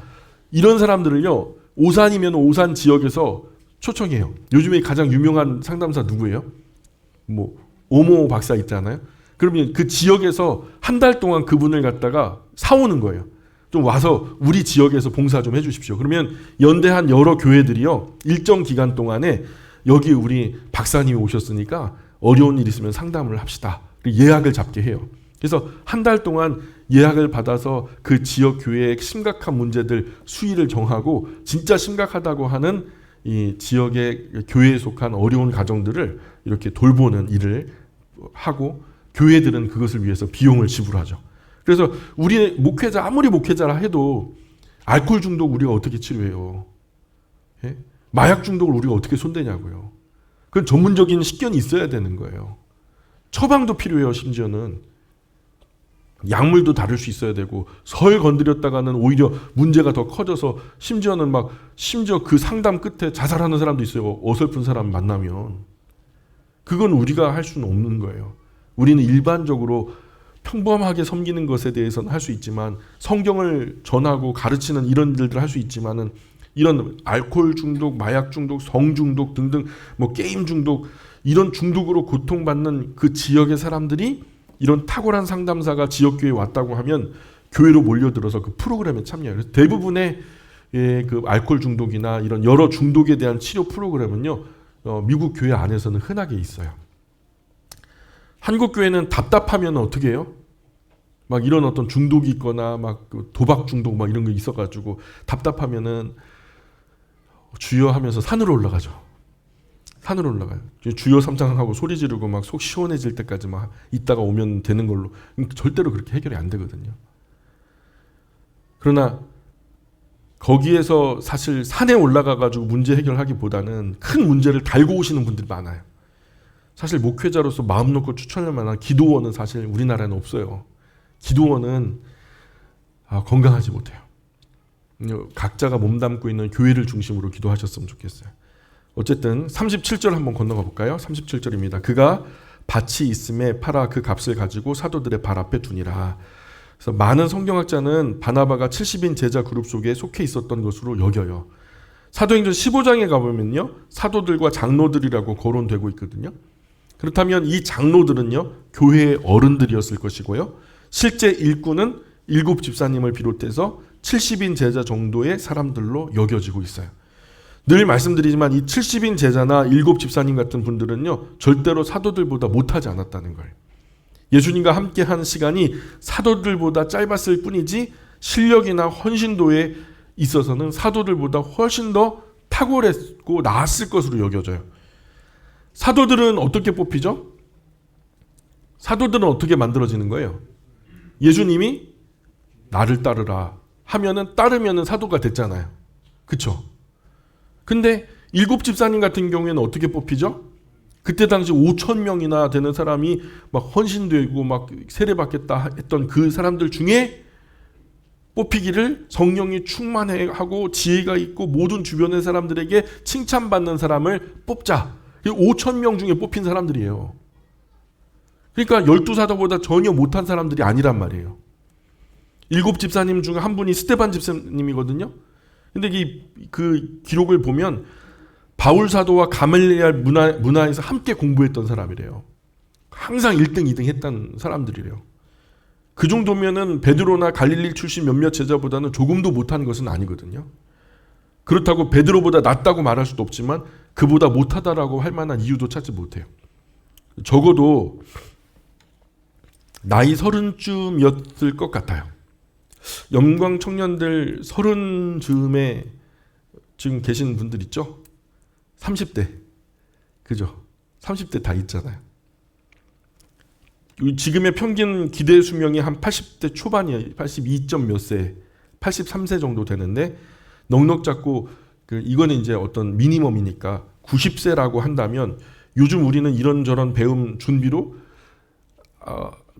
이런 사람들을요. 오산이면 오산 지역에서 초청해요. 요즘에 가장 유명한 상담사 누구예요? 오모 박사 있잖아요. 그러면 그 지역에서 한 달 동안 그분을 갖다가 사오는 거예요. 좀 와서 우리 지역에서 봉사 좀 해주십시오. 그러면 연대한 여러 교회들이요. 일정 기간 동안에 여기 우리 박사님이 오셨으니까 어려운 일 있으면 상담을 합시다. 예약을 잡게 해요. 그래서 한 달 동안 예약을 받아서 그 지역 교회의 심각한 문제들 수위를 정하고 진짜 심각하다고 하는 이 지역의 교회에 속한 어려운 가정들을 이렇게 돌보는 일을 하고 교회들은 그것을 위해서 비용을 지불하죠. 그래서 우리 목회자 아무리 목회자라 해도 알코올 중독 우리가 어떻게 치료해요? 예? 마약 중독을 우리가 어떻게 손대냐고요. 그건 전문적인 식견이 있어야 되는 거예요. 처방도 필요해요. 심지어는 약물도 다룰 수 있어야 되고 설 건드렸다가는 오히려 문제가 더 커져서 심지어는 심지어 그 상담 끝에 자살하는 사람도 있어요. 어설픈 사람 만나면. 그건 우리가 할 수는 없는 거예요. 우리는 일반적으로 평범하게 섬기는 것에 대해서는 할 수 있지만 성경을 전하고 가르치는 이런 일들을 할 수 있지만은 이런 알코올 중독, 마약 중독, 성 중독 등등 게임 중독 이런 중독으로 고통받는 그 지역의 사람들이 이런 탁월한 상담사가 지역교회에 왔다고 하면 교회로 몰려들어서 그 프로그램에 참여해요. 그래서 대부분의 그 알코올 중독이나 이런 여러 중독에 대한 치료 프로그램은요. 미국 교회 안에서는 흔하게 있어요. 한국 교회는 답답하면 어떻게 해요? 이런 어떤 중독이 있거나 도박 중독 이런 거 있어가지고 답답하면은 주여 하면서 산으로 올라가죠. 산으로 올라가요. 주여 삼창하고 소리 지르고 속 시원해질 때까지 있다가 오면 되는 걸로. 절대로 그렇게 해결이 안 되거든요. 그러나 거기에서 사실 산에 올라가가지고 문제 해결하기보다는 큰 문제를 달고 오시는 분들이 많아요. 사실 목회자로서 마음 놓고 추천할 만한 기도원은 사실 우리나라에는 없어요. 기도원은 건강하지 못해요. 각자가 몸담고 있는 교회를 중심으로 기도하셨으면 좋겠어요. 어쨌든 37절 한번 건너가 볼까요? 37절입니다. 그가 밭이 있음에 팔아 그 값을 가지고 사도들의 발 앞에 두니라. 그래서 많은 성경학자는 바나바가 70인 제자 그룹 속에 속해 있었던 것으로 여겨요. 사도행전 15장에 가보면요. 사도들과 장로들이라고 거론되고 있거든요. 그렇다면 이 장로들은요. 교회의 어른들이었을 것이고요. 실제 일꾼은 7 집사님을 비롯해서 70인 제자 정도의 사람들로 여겨지고 있어요. 늘 말씀드리지만 이 70인 제자나 7 집사님 같은 분들은요. 절대로 사도들보다 못하지 않았다는 거예요. 예수님과 함께한 시간이 사도들보다 짧았을 뿐이지 실력이나 헌신도에 있어서는 사도들보다 훨씬 더 탁월했고 나았을 것으로 여겨져요. 사도들은 어떻게 뽑히죠? 사도들은 어떻게 만들어지는 거예요? 예수님이 나를 따르라 하면은 따르면은 사도가 됐잖아요. 그쵸? 근데 7 집사님 같은 경우에는 어떻게 뽑히죠? 그때 당시 5,000명이나 되는 사람이 헌신되고 세례받겠다 했던 그 사람들 중에 뽑히기를 성령이 충만하고 지혜가 있고 모든 주변의 사람들에게 칭찬받는 사람을 뽑자. 5,000명 중에 뽑힌 사람들이에요. 그러니까 12사도보다 전혀 못한 사람들이 아니란 말이에요. 7 집사님 중 한 분이 스데반 집사님이거든요. 근데 그 기록을 보면 바울 사도와 가말리엘 문화에서 함께 공부했던 사람이래요. 항상 1등, 2등 했던 사람들이래요. 그 정도면은 베드로나 갈릴리 출신 몇몇 제자보다는 조금도 못한 것은 아니거든요. 그렇다고 베드로보다 낫다고 말할 수도 없지만 그보다 못하다라고 할 만한 이유도 찾지 못해요. 적어도 나이 30쯤이었을 것 같아요. 영광 청년들 30쯤에 지금 계신 분들 있죠? 30대. 그죠? 30대 다 있잖아요. 지금의 평균 기대 수명이 한 80대 초반이에요. 82점 몇 세, 83세 정도 되는데 넉넉 잡고 이거는 이제 어떤 미니멈이니까 90세라고 한다면 요즘 우리는 이런저런 배움 준비로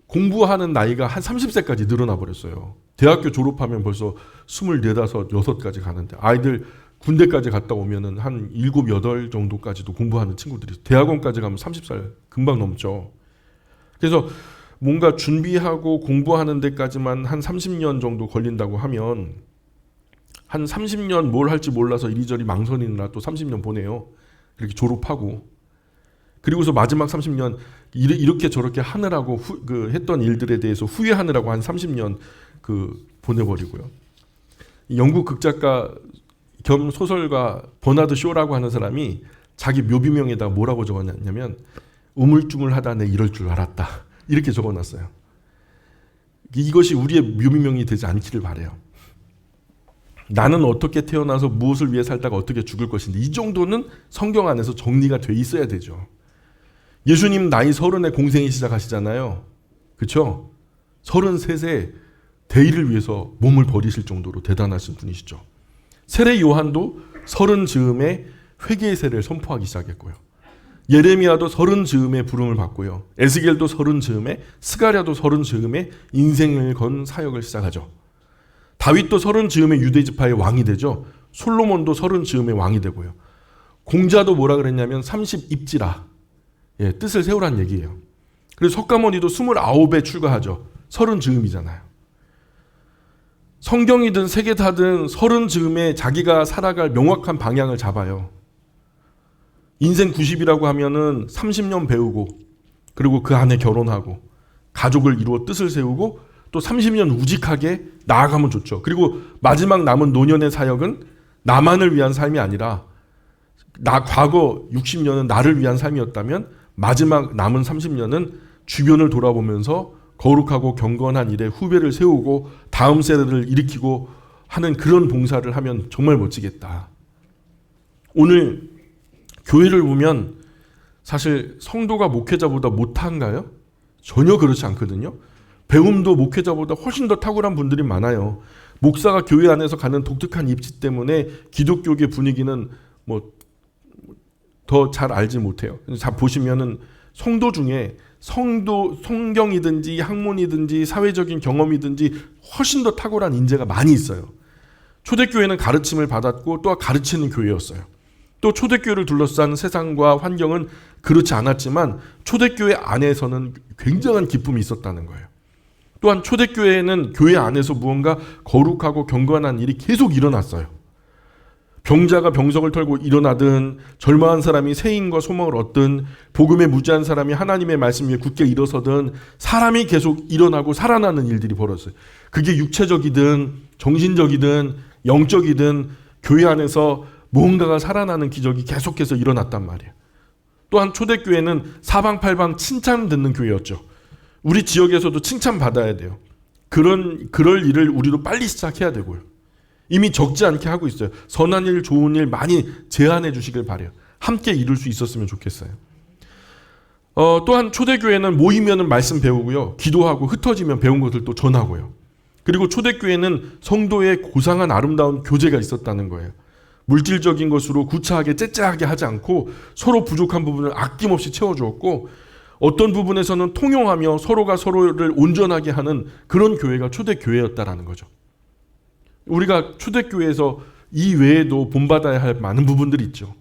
공부하는 나이가 한 30세까지 늘어나 버렸어요. 대학교 졸업하면 벌써 24, 5, 6까지 가는데 아이들 군대까지 갔다 오면은 한 7, 8 정도까지도 공부하는 친구들이 대학원까지 가면 30살 금방 넘죠. 그래서 뭔가 준비하고 공부하는 데까지만 한 30년 정도 걸린다고 하면 한 30년 뭘 할지 몰라서 이리저리 망설이느라 또 30년 보내요. 이렇게 졸업하고 그리고서 마지막 30년 이렇게 저렇게 하느라고 했던 일들에 대해서 후회하느라고 한 30년 보내버리고요. 영국 극작가 겸 소설가 버나드 쇼라고 하는 사람이 자기 묘비명에다 뭐라고 적어놨냐면 우물쭈물하다 내 이럴 줄 알았다 이렇게 적어놨어요. 이것이 우리의 묘비명이 되지 않기를 바라요. 나는 어떻게 태어나서 무엇을 위해 살다가 어떻게 죽을 것인데 이 정도는 성경 안에서 정리가 돼 있어야 되죠. 예수님 나이 30에 공생이 시작하시잖아요. 그렇죠? 33세 대의를 위해서 몸을 버리실 정도로 대단하신 분이시죠. 세례 요한도 30 즈음에 회개의 세례를 선포하기 시작했고요. 예레미야도 30 즈음에 부름을 받고요. 에스겔도 30 즈음에, 스가랴도 30 즈음에 인생을 건 사역을 시작하죠. 다윗도 30 즈음에 유대 지파의 왕이 되죠. 솔로몬도 30 즈음에 왕이 되고요. 공자도 뭐라 그랬냐면 30 입지라. 뜻을 세우란 얘기예요. 그래서 석가모니도 29에 출가하죠. 30 즈음이잖아요. 성경이든 세계사든 30 즈음에 자기가 살아갈 명확한 방향을 잡아요. 인생 90이라고 하면은 30년 배우고 그리고 그 안에 결혼하고 가족을 이루어 뜻을 세우고 또 30년 우직하게 나아가면 좋죠. 그리고 마지막 남은 노년의 사역은 나만을 위한 삶이 아니라 과거 60년은 나를 위한 삶이었다면 마지막 남은 30년은 주변을 돌아보면서 거룩하고 경건한 일에 후배를 세우고 다음 세대를 일으키고 하는 그런 봉사를 하면 정말 멋지겠다. 오늘 교회를 보면 사실 성도가 목회자보다 못한가요? 전혀 그렇지 않거든요. 배움도 목회자보다 훨씬 더 탁월한 분들이 많아요. 목사가 교회 안에서 가는 독특한 입지 때문에 기독교계 분위기는 더 잘 알지 못해요. 자 보시면은 성도 중에 성경이든지 학문이든지 사회적인 경험이든지 훨씬 더 탁월한 인재가 많이 있어요. 초대교회는 가르침을 받았고 또 가르치는 교회였어요. 또 초대교회를 둘러싼 세상과 환경은 그렇지 않았지만 초대교회 안에서는 굉장한 기쁨이 있었다는 거예요. 또한 초대교회에는 교회 안에서 무언가 거룩하고 경건한 일이 계속 일어났어요. 병자가 병석을 털고 일어나든 절망한 사람이 새 힘과 소망을 얻든 복음에 무지한 사람이 하나님의 말씀 위에 굳게 일어서든 사람이 계속 일어나고 살아나는 일들이 벌어졌어요. 그게 육체적이든 정신적이든 영적이든 교회 안에서 무언가가 살아나는 기적이 계속해서 일어났단 말이에요. 또한 초대교회는 사방팔방 칭찬 듣는 교회였죠. 우리 지역에서도 칭찬받아야 돼요. 그럴 일을 우리도 빨리 시작해야 되고요. 이미 적지 않게 하고 있어요. 선한 일, 좋은 일 많이 제안해 주시길 바라요. 함께 이룰 수 있었으면 좋겠어요. 또한 초대교회는 모이면 말씀 배우고요. 기도하고 흩어지면 배운 것을 또 전하고요. 그리고 초대교회는 성도의 고상한 아름다운 교제가 있었다는 거예요. 물질적인 것으로 구차하게 째째하게 하지 않고 서로 부족한 부분을 아낌없이 채워주었고 어떤 부분에서는 통용하며 서로가 서로를 온전하게 하는 그런 교회가 초대교회였다라는 거죠. 우리가 초대교회에서 이 외에도 본받아야 할 많은 부분들이 있죠.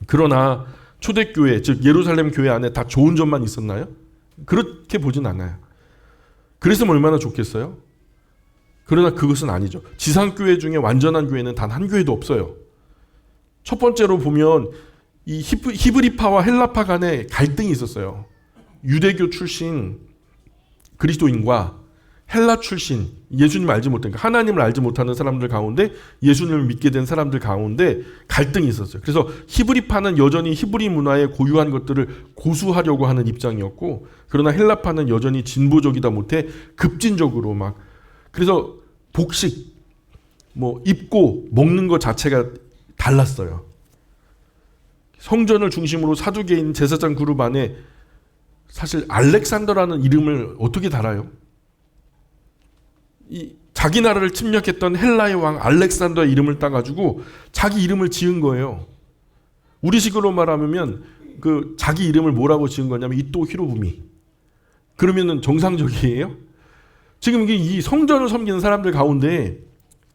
그러나 초대교회, 즉 예루살렘 교회 안에 다 좋은 점만 있었나요? 그렇게 보진 않아요. 그랬으면 얼마나 좋겠어요? 그러나 그것은 아니죠. 지상교회 중에 완전한 교회는 단 한 교회도 없어요. 첫 번째로 보면 이 히브리파와 헬라파 간에 갈등이 있었어요. 유대교 출신 그리스도인과 헬라 출신, 예수님을 알지 못하니까 하나님을 알지 못하는 사람들 가운데 예수님을 믿게 된 사람들 가운데 갈등이 있었어요. 그래서 히브리파는 여전히 히브리 문화의 고유한 것들을 고수하려고 하는 입장이었고, 그러나 헬라파는 여전히 진보적이다 못해 급진적으로 막, 그래서 복식, 입고 먹는 것 자체가 달랐어요. 성전을 중심으로 사두개인 제사장 그룹 안에 사실 알렉산더라는 이름을 어떻게 달아요? 자기 나라를 침략했던 헬라의 왕 알렉산더의 이름을 따가지고 자기 이름을 지은 거예요. 우리식으로 말하면 그 자기 이름을 뭐라고 지은 거냐면 이토 히로부미. 그러면은 정상적이에요? 지금 이 성전을 섬기는 사람들 가운데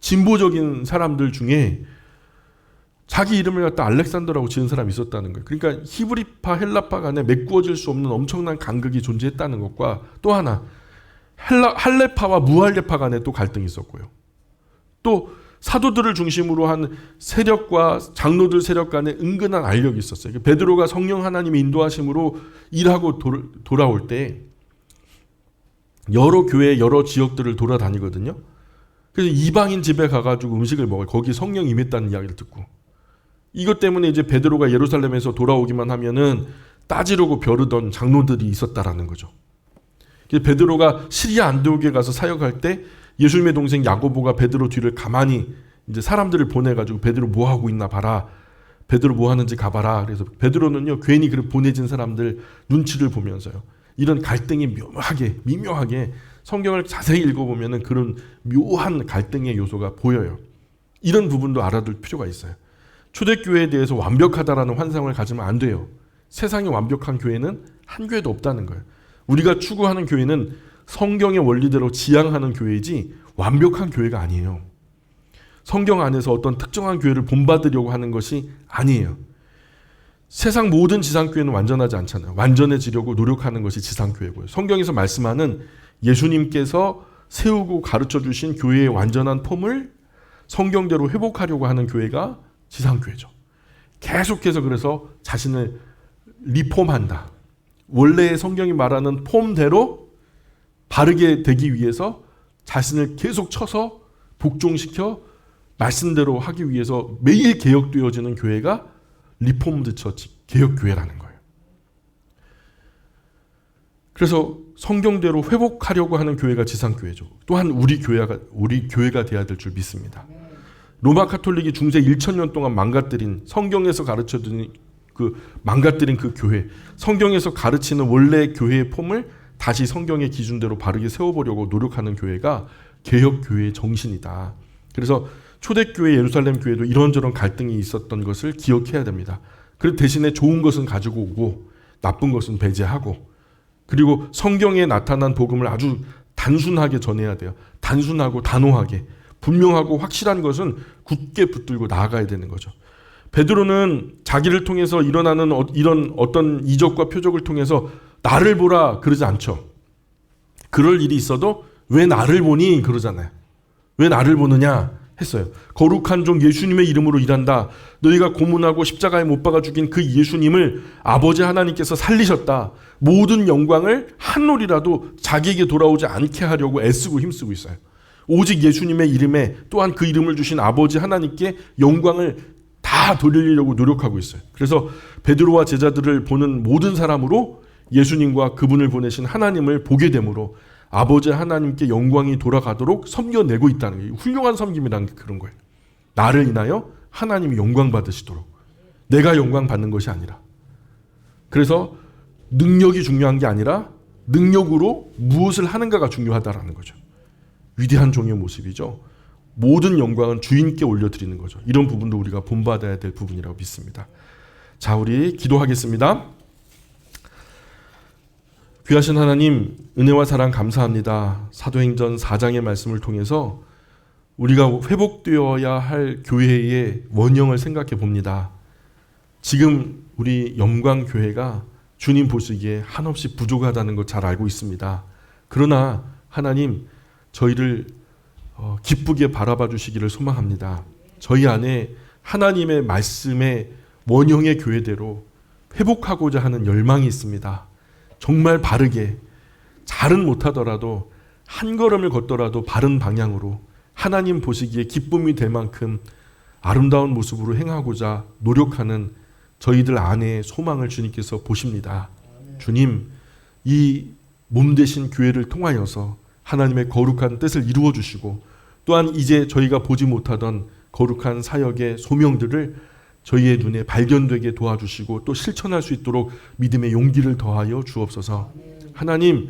진보적인 사람들 중에 자기 이름을 갖다 알렉산더라고 지은 사람이 있었다는 거예요. 그러니까 히브리파, 헬라파 간에 메꾸어질 수 없는 엄청난 간극이 존재했다는 것과, 또 하나 할레파와 무할레파 간에 또 갈등이 있었고요. 또 사도들을 중심으로 한 세력과 장로들 세력 간에 은근한 알력이 있었어요. 베드로가 성령 하나님의 인도하심으로 일하고 돌아올 때 여러 교회, 여러 지역들을 돌아다니거든요. 그래서 이방인 집에 가가지고 음식을 먹어요. 거기 성령 임했다는 이야기를 듣고. 이것 때문에 이제 베드로가 예루살렘에서 돌아오기만 하면은 따지려고 벼르던 장로들이 있었다라는 거죠. 베드로가 시리아 안디옥에 가서 사역할 때 예수님의 동생 야고보가 베드로 뒤를 가만히 이제 사람들을 보내가지고 베드로 뭐 하고 있나 봐라. 베드로 뭐 하는지 가봐라. 그래서 베드로는요 괜히 그 보내진 사람들 눈치를 보면서요. 이런 갈등이 미묘하게 성경을 자세히 읽어보면은 그런 묘한 갈등의 요소가 보여요. 이런 부분도 알아둘 필요가 있어요. 초대교회에 대해서 완벽하다라는 환상을 가지면 안 돼요. 세상에 완벽한 교회는 한 교회도 없다는 거예요. 우리가 추구하는 교회는 성경의 원리대로 지향하는 교회이지 완벽한 교회가 아니에요. 성경 안에서 어떤 특정한 교회를 본받으려고 하는 것이 아니에요. 세상 모든 지상교회는 완전하지 않잖아요. 완전해지려고 노력하는 것이 지상교회고요. 성경에서 말씀하는 예수님께서 세우고 가르쳐 주신 교회의 완전한 폼을 성경대로 회복하려고 하는 교회가 지상교회죠. 계속해서 그래서 자신을 리폼한다. 원래의 성경이 말하는 폼대로 바르게 되기 위해서 자신을 계속 쳐서 복종시켜 말씀대로 하기 위해서 매일 개혁되어지는 교회가 리폼드 처치, 개혁교회라는 거예요. 그래서 성경대로 회복하려고 하는 교회가 지상교회죠. 또한 우리 교회가 돼야 될 줄 믿습니다. 로마 카톨릭이 중세 1000년 동안 망가뜨린, 성경에서 가르쳐준 망가뜨린 그 교회, 성경에서 가르치는 원래 교회의 폼을 다시 성경의 기준대로 바르게 세워보려고 노력하는 교회가 개혁교회의 정신이다. 그래서 초대교회 예루살렘 교회도 이런저런 갈등이 있었던 것을 기억해야 됩니다. 그 대신에 좋은 것은 가지고 오고 나쁜 것은 배제하고, 그리고 성경에 나타난 복음을 아주 단순하게 전해야 돼요. 단순하고 단호하게, 분명하고 확실한 것은 굳게 붙들고 나아가야 되는 거죠. 베드로는 자기를 통해서 일어나는 이런 어떤 이적과 표적을 통해서 나를 보라 그러지 않죠. 그럴 일이 있어도 왜 나를 보니 그러잖아요. 왜 나를 보느냐 했어요. 거룩한 종 예수님의 이름으로 일한다. 너희가 고문하고 십자가에 못 박아 죽인 그 예수님을 아버지 하나님께서 살리셨다. 모든 영광을 한 놀이라도 자기에게 돌아오지 않게 하려고 애쓰고 힘쓰고 있어요. 오직 예수님의 이름에, 또한 그 이름을 주신 아버지 하나님께 영광을 다 돌리려고 노력하고 있어요. 그래서 베드로와 제자들을 보는 모든 사람으로 예수님과 그분을 보내신 하나님을 보게 되므로 아버지 하나님께 영광이 돌아가도록 섬겨내고 있다는 거예요. 훌륭한 섬김이라는 게 그런 거예요. 나를 인하여 하나님이 영광 받으시도록, 내가 영광 받는 것이 아니라. 그래서 능력이 중요한 게 아니라 능력으로 무엇을 하는가가 중요하다라는 거죠. 위대한 종의 모습이죠. 모든 영광은 주인께 올려드리는 거죠. 이런 부분도 우리가 본받아야 될 부분이라고 믿습니다. 자, 우리 기도하겠습니다. 귀하신 하나님, 은혜와 사랑 감사합니다. 사도행전 4장의 말씀을 통해서 우리가 회복되어야 할 교회의 원형을 생각해 봅니다. 지금 우리 영광교회가 주님 보시기에 한없이 부족하다는 것 잘 알고 있습니다. 그러나 하나님, 저희를 기쁘게 바라봐 주시기를 소망합니다. 저희 안에 하나님의 말씀의 원형의 교회대로 회복하고자 하는 열망이 있습니다. 정말 바르게, 잘은 못하더라도 한 걸음을 걷더라도 바른 방향으로 하나님 보시기에 기쁨이 될 만큼 아름다운 모습으로 행하고자 노력하는 저희들 안에 소망을 주님께서 보십니다. 주님, 이 몸 되신 교회를 통하여서 하나님의 거룩한 뜻을 이루어 주시고 또한 이제 저희가 보지 못하던 거룩한 사역의 소명들을 저희의 눈에 발견되게 도와주시고 또 실천할 수 있도록 믿음의 용기를 더하여 주옵소서. 하나님,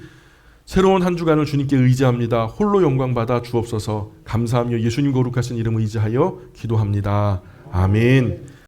새로운 한 주간을 주님께 의지합니다. 홀로 영광 받아 주옵소서. 감사하며 예수님 거룩하신 이름 의지하여 기도합니다. 아멘.